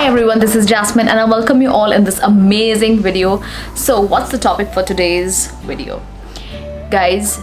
Hi everyone, this is Jasmine and I welcome you all in this amazing video. So what's the topic for today's video? Guys,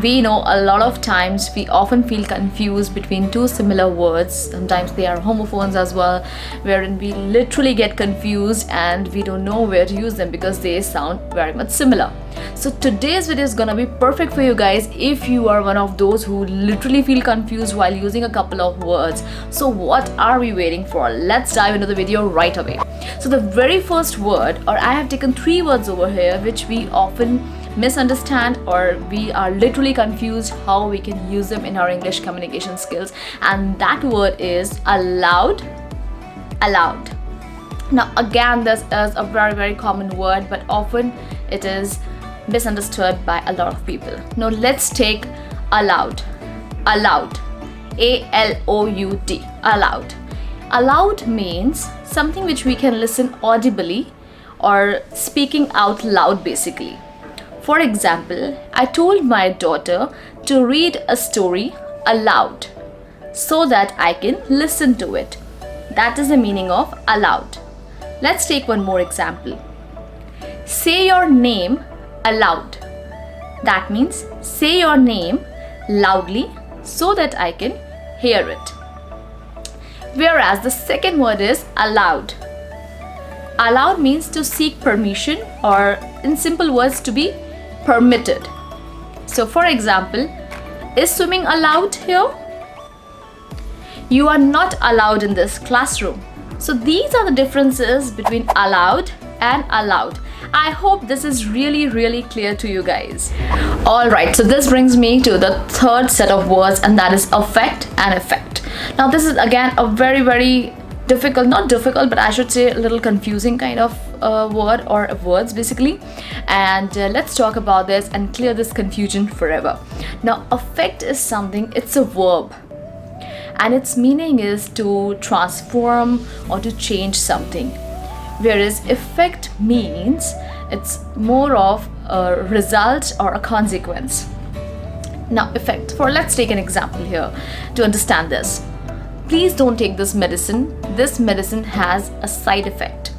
we know a lot of times we often feel confused between two similar words. Sometimes they are homophones as well, wherein we literally get confused and we don't know where to use them because they sound very much similar. So today's video is gonna be perfect for you guys if you are one of those who literally feel confused while using a couple of words. So what are we waiting for? Let's dive into the video right away. So the very first word, or I have taken three words over here which we often misunderstand or we are literally confused how we can use them in our English communication skills, and that word is allowed. Now again, this is a very common word, but often it is misunderstood by a lot of people. Now let's take allowed. Allowed, A-L-O-U-D, allowed. Allowed means something which we can listen audibly or speaking out loud basically. For example, I told my daughter to read a story aloud so that I can listen to it. That is the meaning of allowed. Let's take one more example. Say your name aloud. That means say your name loudly so that I can hear it. Whereas the second word is allowed. Allowed means to seek permission, or in simple words, to be permitted. So for example, is swimming allowed here? You are not allowed in this classroom. So these are the differences between allowed and allowed. I hope this is really clear to you guys. Alright, so this brings me to the third set of words, and that is affect and effect. Now this is again a very difficult, not difficult, but I should say a little confusing kind of word or words basically, and let's talk about this and clear this confusion forever. Now affect is something, it's a verb, and its meaning is to transform or to change something, whereas effect means it's more of a result or a consequence. Now effect, let's take an example here to understand this. Please don't take this medicine. This medicine has a side effect.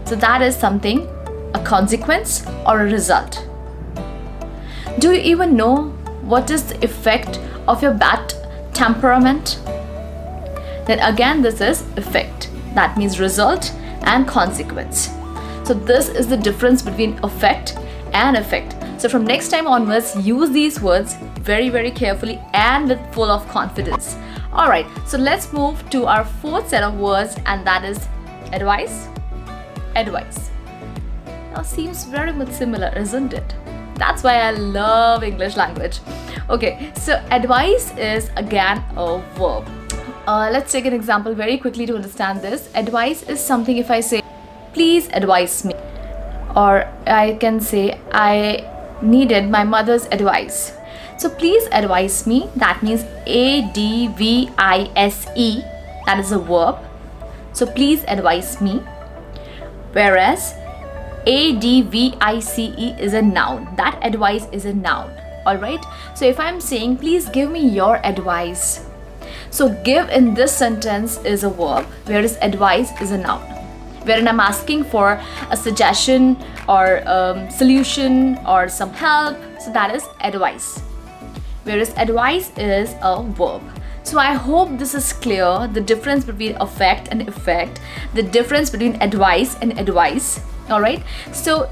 So that is something, a consequence or a result. Do you even know what is the effect of your bad temperament? Then again, this is effect. That means result and consequence. So this is the difference between affect and effect. So from next time onwards, use these words very carefully and with full of confidence. Alright, so let's move to our fourth set of words, and that is advice. Advice. Now seems very much similar, isn't it? That's why I love English language. Okay, so advice is again a verb. Let's take an example very quickly to understand this. Advice is something, if I say, please advise me, or I can say, I needed my mother's advice. So please advise me, that means advise, that is a verb. So please advise me. Whereas advice is a noun. That advice is a noun. Alright. So if I'm saying please give me your advice, so give in this sentence is a verb, whereas advice is a noun, wherein I'm asking for a suggestion or solution or some help. So that is advice. Whereas advice is a verb. So I hope this is clear, the difference between affect and effect, the difference between advice and advice. Alright, so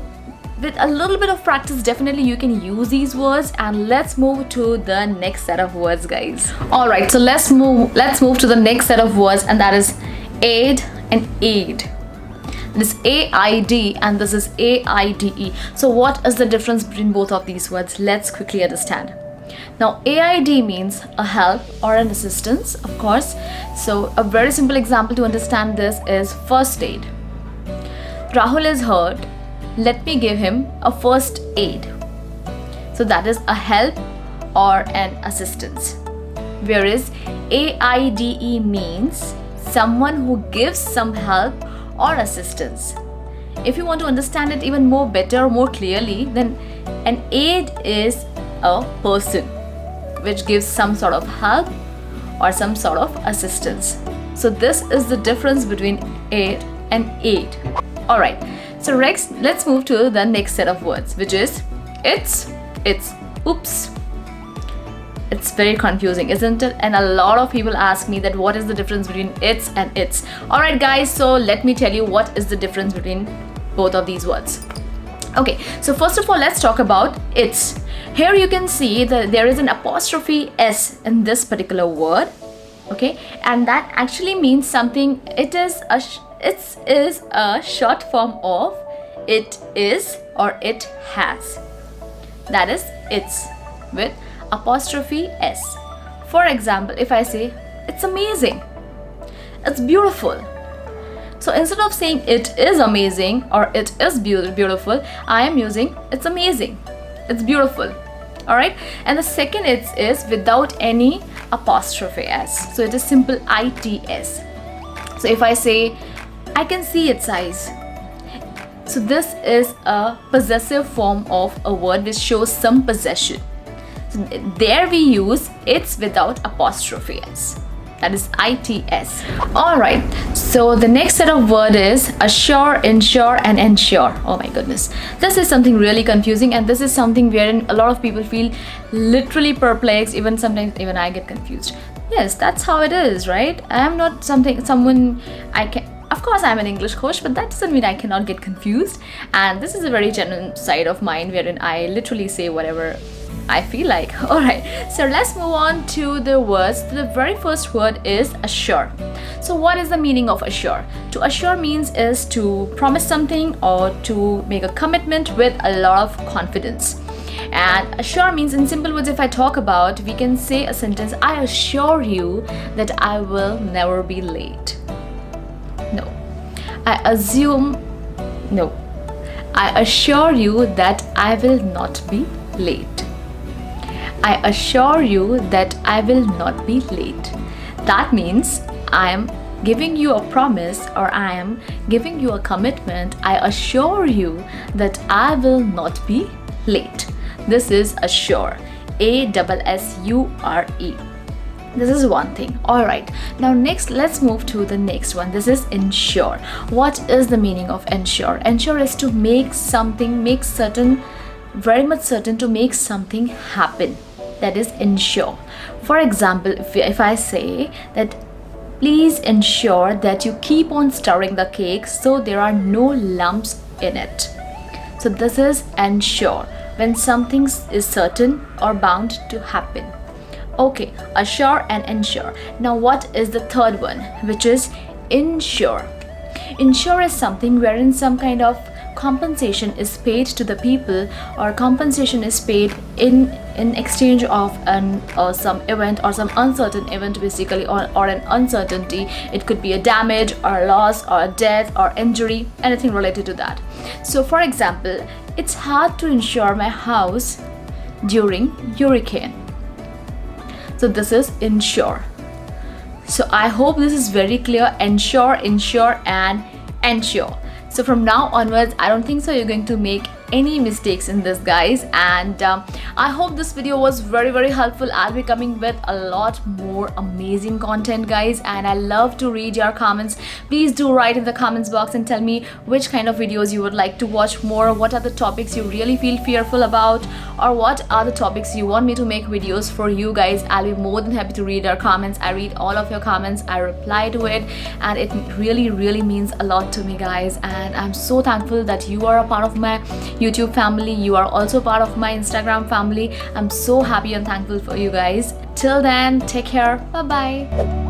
with a little bit of practice, definitely you can use these words, and let's move to the next set of words, guys. Alright, so let's move to the next set of words, and that is aid and aid. This A-I-D and this is A-I-D-E. So what is the difference between both of these words? Let's quickly understand. Now AID means a help or an assistance, of course. So a very simple example to understand this is first aid. Rahul is hurt. Let me give him a first aid. So that is a help or an assistance. Whereas AIDE means someone who gives some help or assistance. If you want to understand it even more better, more clearly, then an aid is a person which gives some sort of help or some sort of assistance. So this is the difference between it and eight. Alright, so Rex, let's move to the next set of words, which is it's. Oops. It's very confusing, isn't it? And a lot of people ask me that what is the difference between it's and its. Alright guys, so let me tell you what is the difference between both of these words. Okay, so first of all, let's talk about it's. Here you can see that there is an apostrophe S in this particular word. Okay, and that actually means something. It is a short form of it is or it has. That is it's with apostrophe S. For example, if I say it's amazing, it's beautiful. So instead of saying it is amazing or it is beautiful, I am using it's amazing, it's beautiful. Alright, and the second it's is without any apostrophe S. So it is simple ITS. So if I say I can see its eyes, so this is a possessive form of a word which shows some possession. So there we use it's without apostrophe S. That is ITS. Alright, so the next set of word is assure, ensure and ensure. Oh my goodness. This is something really confusing, and this is something wherein a lot of people feel literally perplexed. Even sometimes even I get confused. Yes, that's how it is, right? I am not someone I can. Of course, I'm an English coach, but that doesn't mean I cannot get confused. And this is a very genuine side of mine wherein I literally say whatever I feel like. Alright, so let's move on to the words. The very first word is assure. So what is the meaning of assure? To assure means is to promise something or to make a commitment with a lot of confidence. And assure means, in simple words, if I talk about, we can say a sentence, I assure you that I will never be late. No. I assume, no. I assure you that I will not be late. I assure you that I will not be late. That means I am giving you a promise or I am giving you a commitment. I assure you that I will not be late. This is assure. ASSURE. This is one thing. Alright, now next let's move to the next one. This is ensure. What is the meaning of ensure? Ensure is to make something, make certain, very much certain, to make something happen. That is ensure. For example, if I say that please ensure that you keep on stirring the cake so there are no lumps in it. So this is ensure, when something is certain or bound to happen. Okay, assure and ensure. Now what is the third one, which is insure. Insure is something wherein some kind of compensation is paid to the people, or compensation is paid in exchange of some event or some uncertain event, basically, or an uncertainty. It could be a damage or a loss or a death or injury, anything related to that. So for example, it's hard to insure my house during hurricane. So this is insure. So I hope this is very clear. Ensure, insure and ensure. So from now onwards, I don't think so you're going to make any mistakes in this, guys. And I hope this video was very helpful. I'll be coming with a lot more amazing content, guys, and I love to read your comments. Please do write in the comments box and tell me which kind of videos you would like to watch more. What are the topics you really feel fearful about, or what are the topics you want me to make videos for you guys. I'll be more than happy to read your comments. I read all of your comments, I reply to it, and it really means a lot to me, guys. And I'm so thankful that you are a part of my YouTube family. You are also part of my Instagram family. I'm so happy and thankful for you guys. Till then, take care. Bye bye.